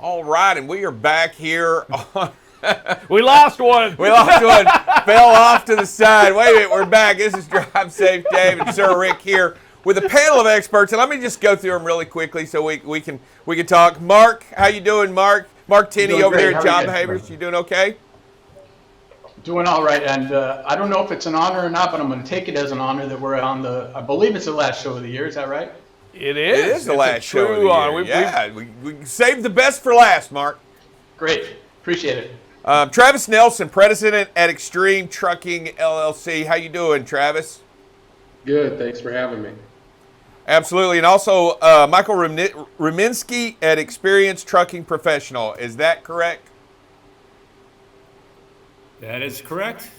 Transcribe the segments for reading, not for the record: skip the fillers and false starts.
All right, and we are back here on. We lost one. We lost one. Fell off to the side. Wait a minute, we're back. This is Drive Safe Dave and Sir Rick here with a panel of experts, and let me just go through them really quickly so we can talk. Mark, how you doing, Mark? Mark Tinney over there at Job Behaviors. You doing okay? Doing all right, and I don't know if it's an honor or not, but I'm going to take it as an honor that we're on I believe it's the last show of the year. Is that right? It is the last show of the year. We saved the best for last, Mark. Great. Appreciate it. Travis Nelson, president at Extreme Trucking LLC. How you doing, Travis? Good. Thanks for having me. Absolutely. And also Michael Ruminski at Experienced Trucking Professional. Is that correct? That is correct.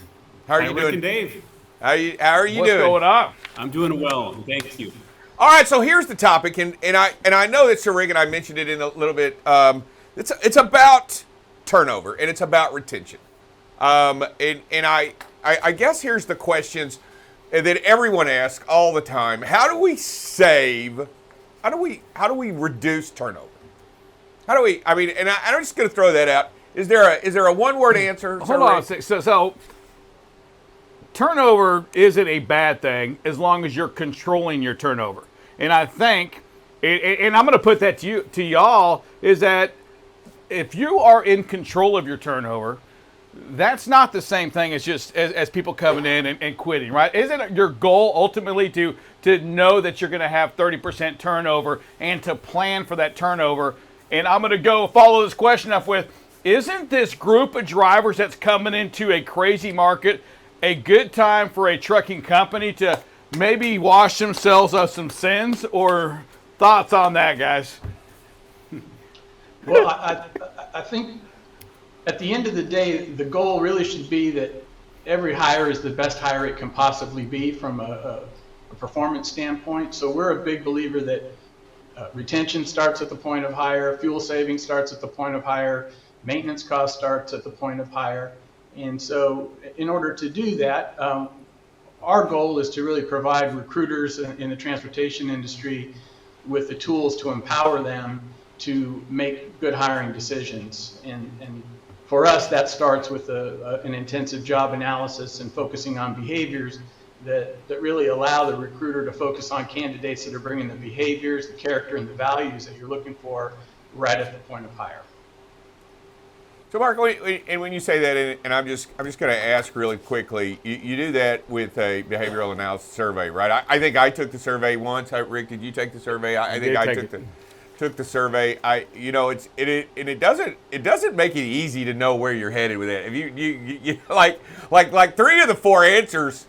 How are you doing? Rick and Dave. How are you doing? What's going on? I'm doing well. Thank you. All right, so here's the topic, and I know that Sir Rick and I mentioned it in a little bit. It's about turnover and it's about retention. And I guess here's the questions that everyone asks all the time. How do we save? How do we reduce turnover? And I'm just going to throw that out. Is there a one-word answer? Hold on a second. So turnover isn't a bad thing as long as you're controlling your turnover. And I think, and I'm going to put that to y'all, is that if you are in control of your turnover, that's not the same thing as just as people coming in and quitting, right? Isn't it your goal ultimately to know that you're going to have 30% turnover and to plan for that turnover? And I'm going to go follow this question up with, isn't this group of drivers that's coming into a crazy market a good time for a trucking company to maybe wash themselves of some sins? Or thoughts on that, guys? Well, I think at the end of the day, the goal really should be that every hire is the best hire it can possibly be from a performance standpoint. So we're a big believer that retention starts at the point of hire, fuel savings starts at the point of hire, maintenance cost starts at the point of hire. And so in order to do that, our goal is to really provide recruiters in the transportation industry with the tools to empower them to make good hiring decisions. And for us, that starts with an intensive job analysis and focusing on behaviors that really allow the recruiter to focus on candidates that are bringing the behaviors, the character, and the values that you're looking for right at the point of hire. So, Mark, and when you say that, and I'm just going to ask really quickly, you do that with a behavioral analysis survey, right? I think I took the survey once. Rick, did you take the survey? I think I took the survey. It doesn't make it easy to know where you're headed with it. If you like 3 of the 4 answers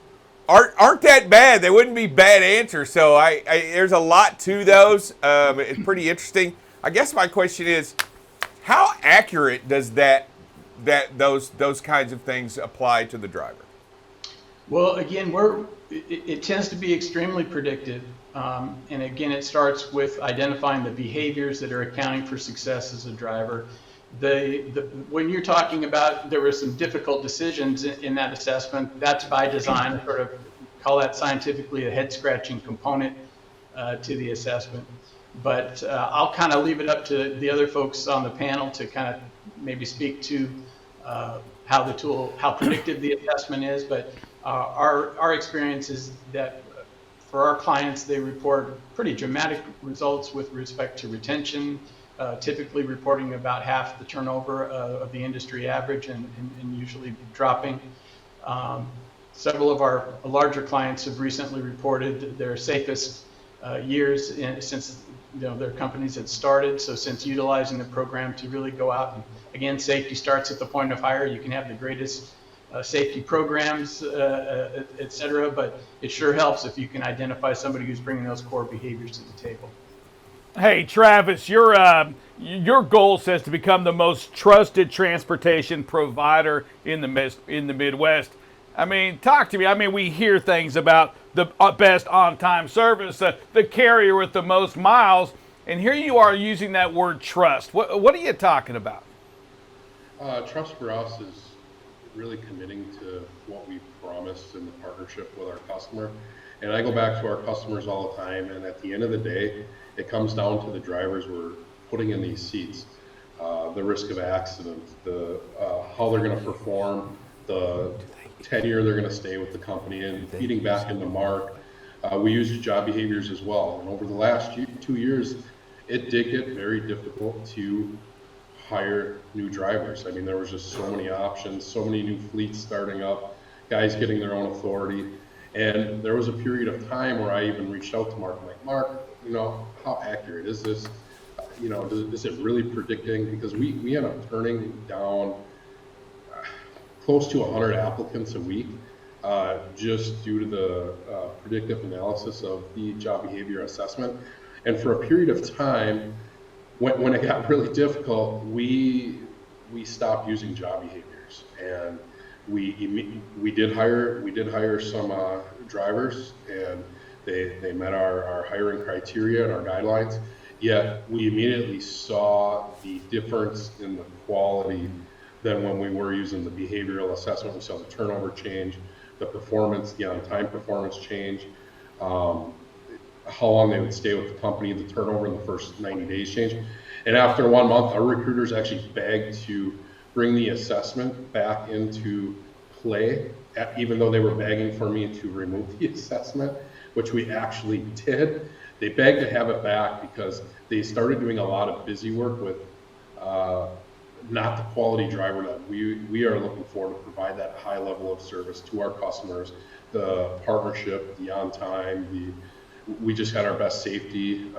aren't that bad. They wouldn't be bad answers. So there's a lot to those. It's pretty interesting. I guess my question is, how accurate does those kinds of things apply to the driver? Well, again, it tends to be extremely predictive. And again, it starts with identifying the behaviors that are accounting for success as a driver. When you're talking about there were some difficult decisions in that assessment, that's by design. I sort of call that scientifically a head-scratching component to the assessment. But I'll kind of leave it up to the other folks on the panel to kind of maybe speak to how predictive the assessment is. But our experience is that for our clients, they report pretty dramatic results with respect to retention, typically reporting about half the turnover of the industry average and usually dropping. Several of our larger clients have recently reported their safest years since their companies had started. So since utilizing the program to really go out and, again, safety starts at the point of hire. You can have the greatest safety programs, et cetera, but it sure helps if you can identify somebody who's bringing those core behaviors to the table. Hey, Travis, your goal says to become the most trusted transportation provider in the Midwest. I mean, talk to me. I mean, we hear things about the best on-time service, the carrier with the most miles, and here you are using that word trust. What are you talking about? Trust for us is really committing to what we promised in the partnership with our customer. And I go back to our customers all the time, and at the end of the day, it comes down to the drivers we're putting in these seats. the risk of accident, the how they're going to perform, the tenure they're going to stay with the company, and feeding back into Mark. We use job behaviors as well. And over the last 2 years, it did get very difficult to hire new drivers. I mean, there was just so many options, so many new fleets starting up, guys getting their own authority. And there was a period of time where I even reached out to Mark. I'm like, Mark, how accurate is this? Is it really predicting? Because we end up turning down close to 100 applicants a week just due to the predictive analysis of the job behavior assessment. And for a period of time, when it got really difficult, we stopped using job behaviors, and we did hire some drivers, and they met our hiring criteria and our guidelines. Yet we immediately saw the difference in the quality than when we were using the behavioral assessment. We saw the turnover change, the performance, the on-time performance change, how long they would stay with the company, the turnover in the first 90 days change. And after 1 month, our recruiters actually begged to bring the assessment back into play, even though they were begging for me to remove the assessment, which we actually did. They begged to have it back because they started doing a lot of busy work with not the quality driver that we are looking for to provide that high level of service to our customers, the partnership, the on time, we just had our best safety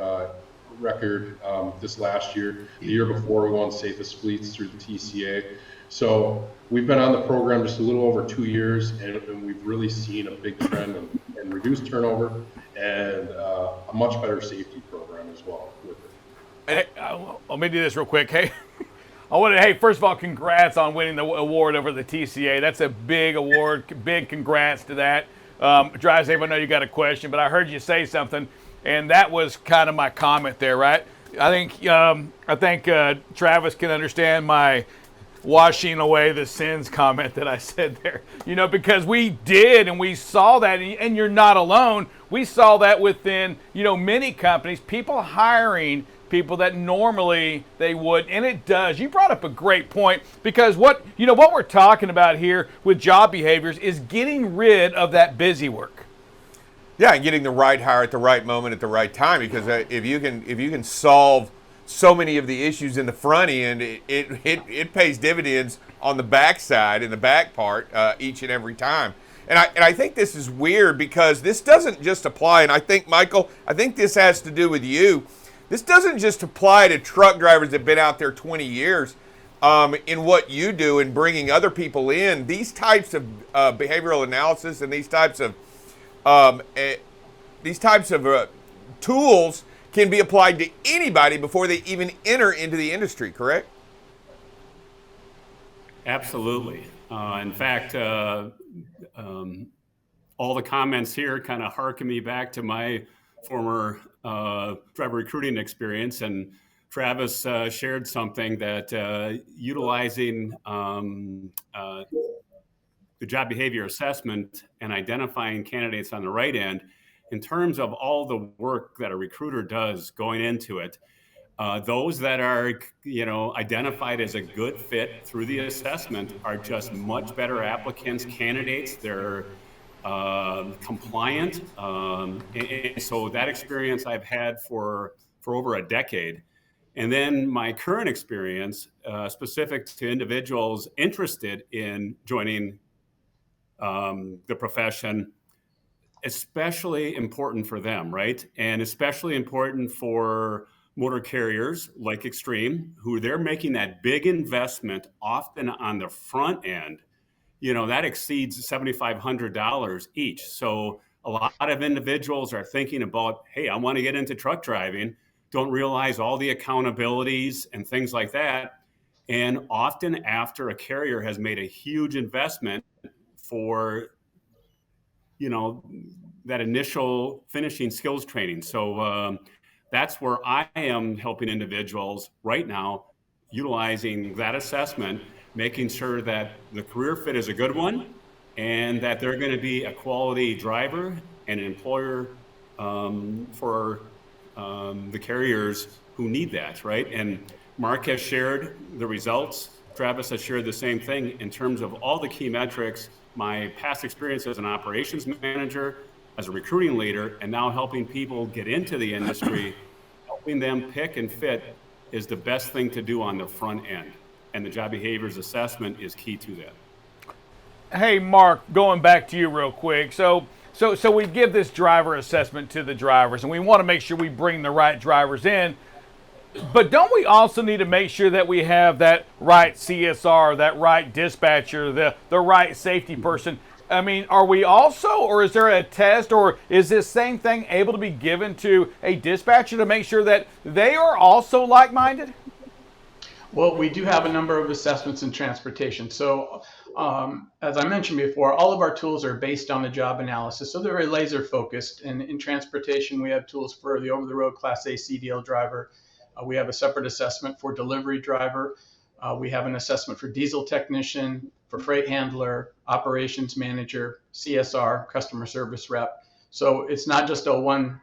record this last year. The year before, we won safest fleets through the TCA. So we've been on the program just a little over 2 years, and we've really seen a big trend in reduced turnover and a much better safety program as well with it. Hey, let me do this real quick. Hey, first of all, congrats on winning the award over the TCA. That's a big award. Big congrats to that. Drive Safe, I know you got a question, but I heard you say something, and that was kind of my comment there, right? I think Travis can understand my washing away the sins comment that I said there. Because we did, and we saw that, and you're not alone. We saw that within, many companies, people hiring people that normally they would, and it does. You brought up a great point, because what we're talking about here with job behaviors is getting rid of that busy work. Yeah, and getting the right hire at the right moment at the right time, because if you can solve so many of the issues in the front end, it pays dividends on the backside, in the back part, each and every time. And I think this is weird, because this doesn't just apply, and I think, Michael, this has to do with you. This doesn't just apply to truck drivers that have been out there 20 years in what you do and bringing other people in. These types of behavioral analysis and these types of tools can be applied to anybody before they even enter into the industry, correct? Absolutely. In fact, all the comments here kind of harken me back to my former driver recruiting experience, and Travis shared something that utilizing the job behavior assessment and identifying candidates on the right end, in terms of all the work that a recruiter does going into it, those that are identified as a good fit through the assessment are just much better applicants, candidates. They're compliant, and so that experience I've had for over a decade. And then my current experience, specific to individuals interested in joining the profession, especially important for them, right? And especially important for motor carriers like Extreme, who they're making that big investment often on the front end. That exceeds $7,500 each. So a lot of individuals are thinking about, hey, I want to get into truck driving, don't realize all the accountabilities and things like that. And often after a carrier has made a huge investment for, that initial finishing skills training. So that's where I am helping individuals right now, utilizing that assessment, making sure that the career fit is a good one, and that they're going to be a quality driver and an employer for the carriers who need that, right? And Mark has shared the results. Travis has shared the same thing in terms of all the key metrics. My past experience as an operations manager, as a recruiting leader, and now helping people get into the industry, helping them pick and fit is the best thing to do on the front end. And the job behaviors assessment is key to that. Hey, Mark, going back to you real quick. So we give this driver assessment to the drivers, and we want to make sure we bring the right drivers in. But don't we also need to make sure that we have that right CSR, that right dispatcher, the right safety person? I mean, are we also, or is there a test, or is this same thing able to be given to a dispatcher to make sure that they are also like-minded? Well, we do have a number of assessments in transportation. So as I mentioned before, all of our tools are based on the job analysis. So they're very laser focused. And in transportation, we have tools for the over-the-road Class A CDL driver. We have a separate assessment for delivery driver. We have an assessment for diesel technician, for freight handler, operations manager, CSR, customer service rep. So it's not just a one,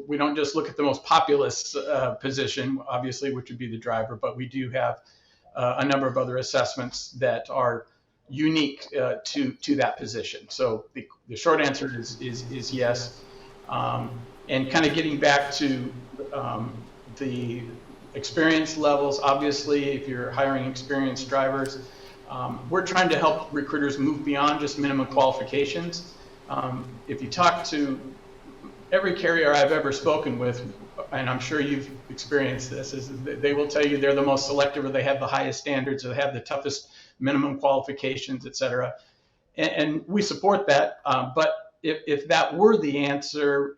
we don't just look at the most populous position, obviously, which would be the driver, but we do have a number of other assessments that are unique to that position. So the short answer is yes. And kind of getting back to the experience levels, obviously, if you're hiring experienced drivers, we're trying to help recruiters move beyond just minimum qualifications. If you talk to every carrier I've ever spoken with, and I'm sure you've experienced this, is they will tell you they're the most selective, or they have the highest standards, or they have the toughest minimum qualifications, et cetera. And we support that. But if that were the answer,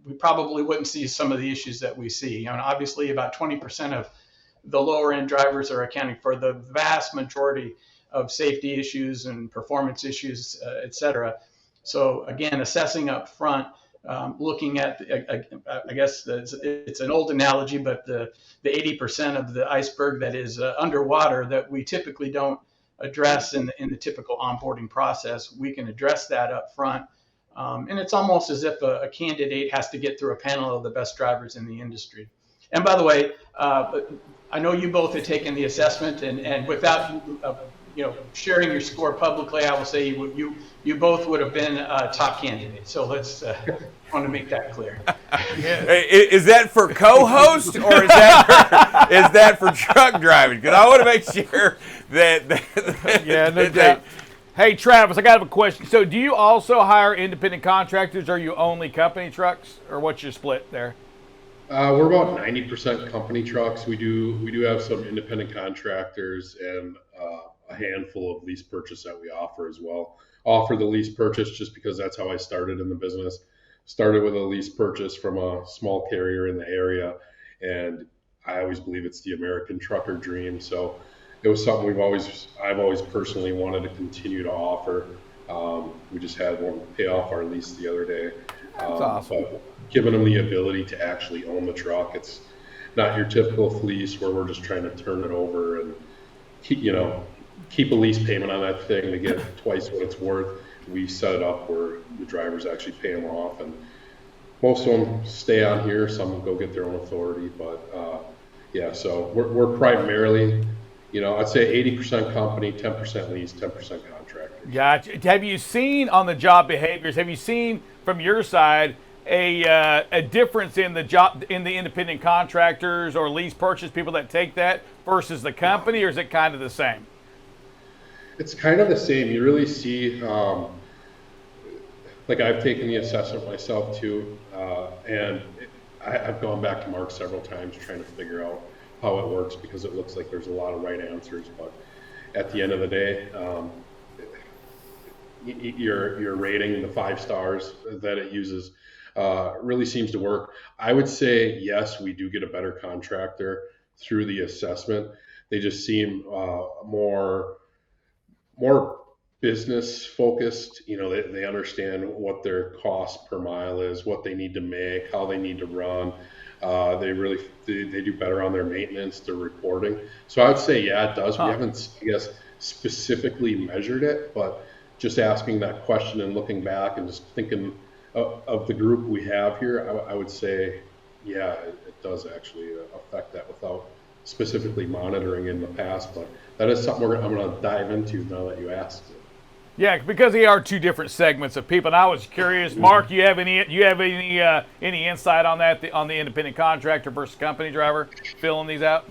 we probably wouldn't see some of the issues that we see. Obviously, about 20% of the lower end drivers are accounting for the vast majority of safety issues and performance issues, et cetera. So again, assessing up front, looking at, I guess it's an old analogy, but the 80% of the iceberg that is underwater that we typically don't address in the typical onboarding process, we can address that up front. And it's almost as if a candidate has to get through a panel of the best drivers in the industry. And by the way, I know you both had taken the assessment, and without sharing your score publicly, I will say you both would have been top candidates. So let's want to make that clear. Is that for co-host, or is that for truck driving? Because I want to make sure that Hey, Travis, I got a question. So do you also hire independent contractors, or are you only company trucks, or what's your split there? We're about 90% company trucks. We do have some independent contractors and a handful of lease purchase that we offer as well. Offer the lease purchase just because that's how I started in the business. Started with a lease purchase from a small carrier in the area, and I always believe it's the American trucker dream. So it was something I've always personally wanted to continue to offer. We just had one pay off our lease the other day. That's awesome. But giving them the ability to actually own the truck. It's not your typical lease where we're just trying to turn it over and keep a lease payment on that thing to get twice what it's worth. We set it up where the drivers actually pay them off, and most of them stay on here. Some go get their own authority, but so we're primarily, I'd say 80% company, 10% lease, 10% contractor. Gotcha. Have you seen on the job behaviors? Have you seen from your side a difference in the independent contractors or lease purchase people that take that versus the company, or is it kind of the same? It's kind of the same. You really see, like I've taken the assessment myself too, and I've gone back to Mark several times trying to figure out how it works, because it looks like there's a lot of right answers, but at the end of the day, your rating, the 5 stars that it uses, really seems to work. I would say, yes, we do get a better contractor through the assessment. They just seem more business focused. They understand what their cost per mile is, what they need to make, how they need to run. They do better on their maintenance, their reporting. So I would say, yeah, it does. We haven't, I guess, specifically measured it, but just asking that question and looking back and just thinking of the group we have here, I would say Yeah, it does actually affect that without specifically monitoring in the past, but that is something I'm going to dive into now that you asked. Yeah, because they are two different segments of people. And I was curious, Mark, you have any insight on that, on the independent contractor versus company driver, filling these out?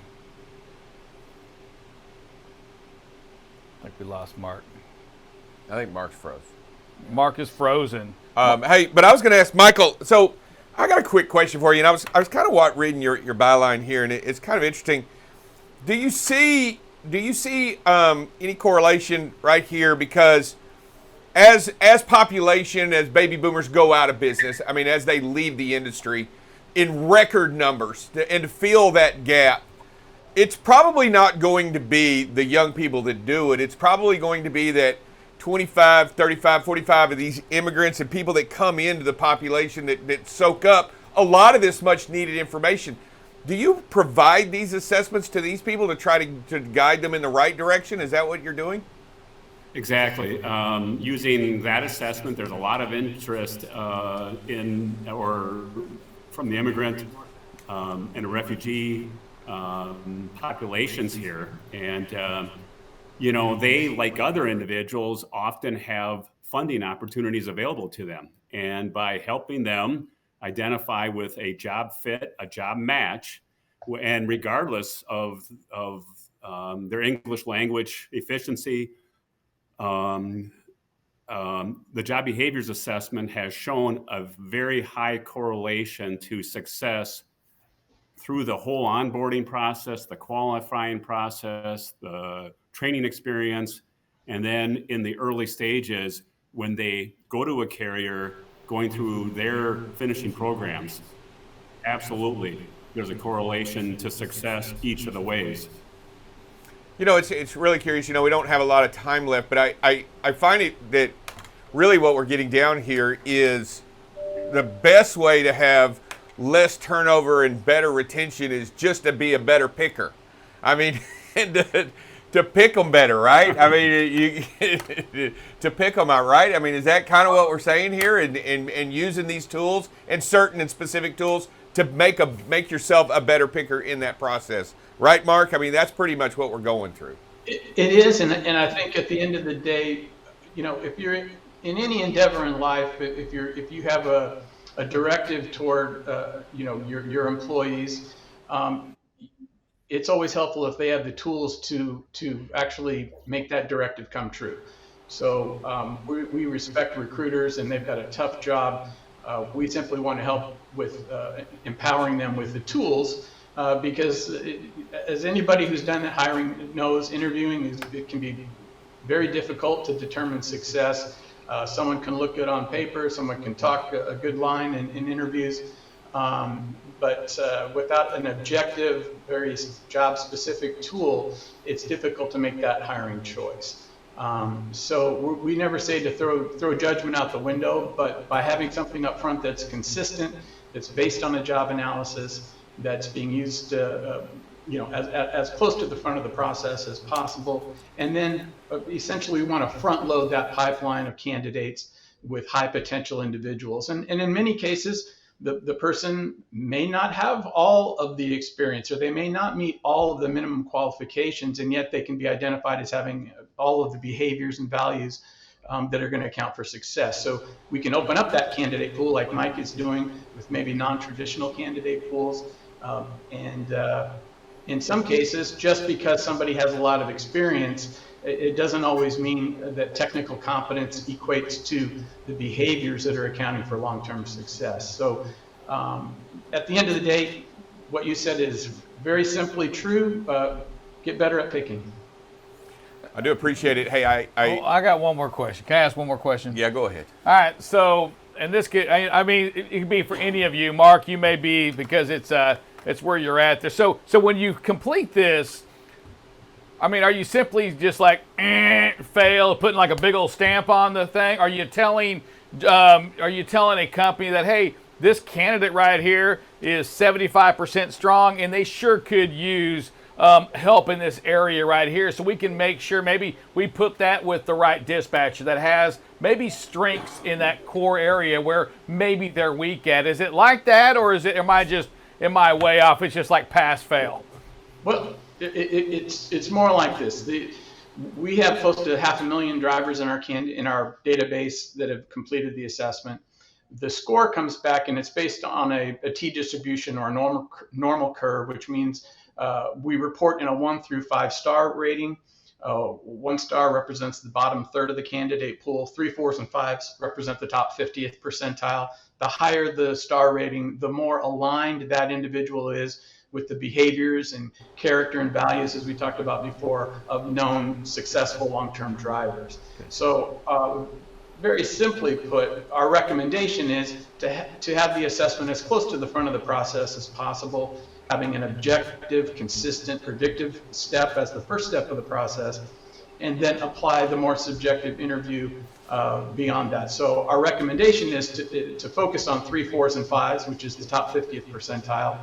I think we lost Mark. I think Mark's froze. Mark is frozen. Hey, but I was going to ask Michael. So I got a quick question for you, and I was kind of reading your byline here, and it's kind of interesting. Do you see any correlation right here? Because as population, as baby boomers go out of business, I mean, as they leave the industry in record numbers, and to fill that gap, it's probably not going to be the young people that do it. It's probably going to be that 25, 35, 45 of these immigrants and people that come into the population that soak up a lot of this much needed information. Do you provide these assessments to these people to try to guide them in the right direction? Is that what you're doing? Exactly. Using that assessment, there's a lot of interest in or from the immigrant and refugee populations here. And, they, like other individuals, often have funding opportunities available to them. And by helping them identify with a job fit, a job match, and regardless of their English language efficiency, the job behaviors assessment has shown a very high correlation to success through the whole onboarding process, the qualifying process, the training experience, and then in the early stages when they go to a carrier going through their finishing programs. Absolutely, there's a correlation to success each of the ways. It's really curious. We don't have a lot of time left, but I find it that really what we're getting down here is the best way to have less turnover and better retention is just to be a better picker. I mean, to pick them better, right? I mean, to pick them out, right? I mean, is that kind of what we're saying here? And using these tools and certain and specific tools to make yourself a better picker in that process, right, Mark? I mean, that's pretty much what we're going through. It is, and I think at the end of the day, if you're in any endeavor in life, if you have a directive toward your employees, it's always helpful if they have the tools to actually make that directive come true. So we respect recruiters, and they've got a tough job. We simply want to help with empowering them with the tools, because as anybody who's done hiring knows, interviewing it can be very difficult to determine success. Someone can look good on paper, someone can talk a good line in interviews, but without an objective, very job-specific tool, it's difficult to make that hiring choice. So we never say to throw judgment out the window, but by having something up front that's consistent, that's based on a job analysis, that's being used as close to the front of the process as possible. And then essentially we want to front load that pipeline of candidates with high potential individuals. And in many cases, the person may not have all of the experience, or they may not meet all of the minimum qualifications, and yet they can be identified as having all of the behaviors and values that are going to account for success. So we can open up that candidate pool like Mike is doing with maybe non-traditional candidate pools. And in some cases, just because somebody has a lot of experience, it doesn't always mean that technical competence equates to the behaviors that are accounting for long-term success. So at the end of the day, what you said is very simply true. Get better at picking. I do appreciate it. Hey, I got one more question. Can I ask one more question? Yeah, go ahead. All right. So, and this could, I mean, it could be for any of you. Mark, you may be, because it's where you're at there. So when you complete this, I mean, are you simply just like fail, putting like a big old stamp on the thing? Are you telling a company that, hey, this candidate right here is 75% strong, and they sure could use help in this area right here, so we can make sure maybe we put that with the right dispatcher that has maybe strengths in that core area where maybe they're weak at? Is it like that, or am I just am I way off? It's just like pass fail. Well, it's more like this. We have close to 500,000 drivers in our database that have completed the assessment. The score comes back and it's based on a T distribution or a normal curve, which means we report in a 1 through 5 star rating. 1 star represents the bottom third of the candidate pool. 3, 4s, and 5s represent the top 50th percentile. The higher the star rating, the more aligned that individual is with the behaviors and character and values, as we talked about before, of known successful long-term drivers. So very simply put, our recommendation is to have the assessment as close to the front of the process as possible, having an objective, consistent, predictive step as the first step of the process, and then apply the more subjective interview beyond that. So our recommendation is to focus on 3, 4s, and 5s, which is the top 50th percentile.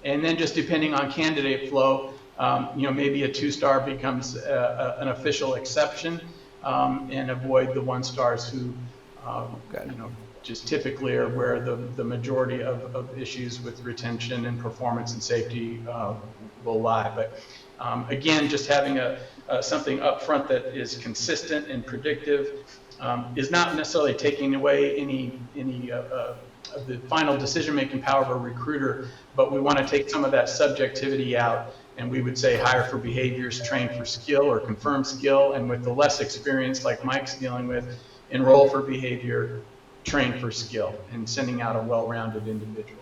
And then just depending on candidate flow, maybe a 2-star becomes an official exception, and avoid the 1 stars who, just typically are where the majority of issues with retention and performance and safety will lie. But again, just having something up front that is consistent and predictive is not necessarily taking away any of the final decision-making power of a recruiter, but we want to take some of that subjectivity out, and we would say hire for behaviors, train for skill or confirm skill, and with the less experience like Mike's dealing with, enroll for behavior, train for skill, and sending out a well-rounded individual.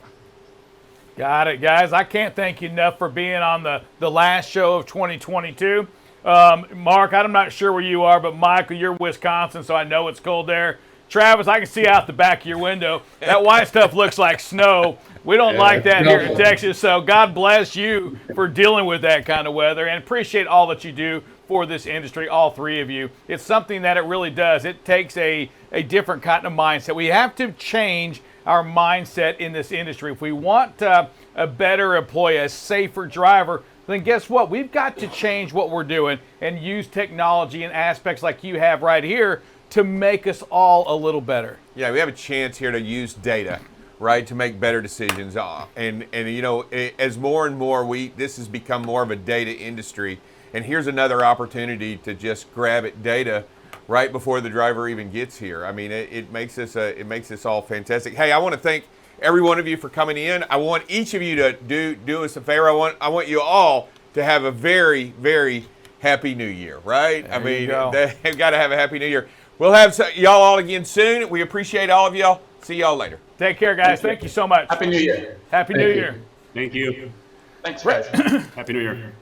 Got it, guys. I can't thank you enough for being on the last show of 2022. Mark, I'm not sure where you are, but Michael, you're Wisconsin, so I know it's cold there. Travis, I can see out the back of your window. That white stuff looks like snow. We don't like that here in Texas, so God bless you for dealing with that kind of weather, and appreciate all that you do for this industry, all three of you. It's something that it really does. It takes a different kind of mindset. We have to change our mindset in this industry. If we want a better employee, a safer driver, then guess what? We've got to change what we're doing and use technology and aspects like you have right here to make us all a little better. Yeah, we have a chance here to use data, right, to make better decisions. And as more and more this has become more of a data industry, and here's another opportunity to just grab it data right before the driver even gets here. I mean, it makes this all fantastic. Hey, I want to thank every one of you for coming in. I want each of you to do us a favor. I want you all to have a very, very happy New Year, right? They've got to have a happy New Year. We'll have y'all all again soon. We appreciate all of y'all. See y'all later. Take care, guys. Thank you so much. Happy New Year. Happy New Year. Thank you. Thanks, guys. Happy New Year.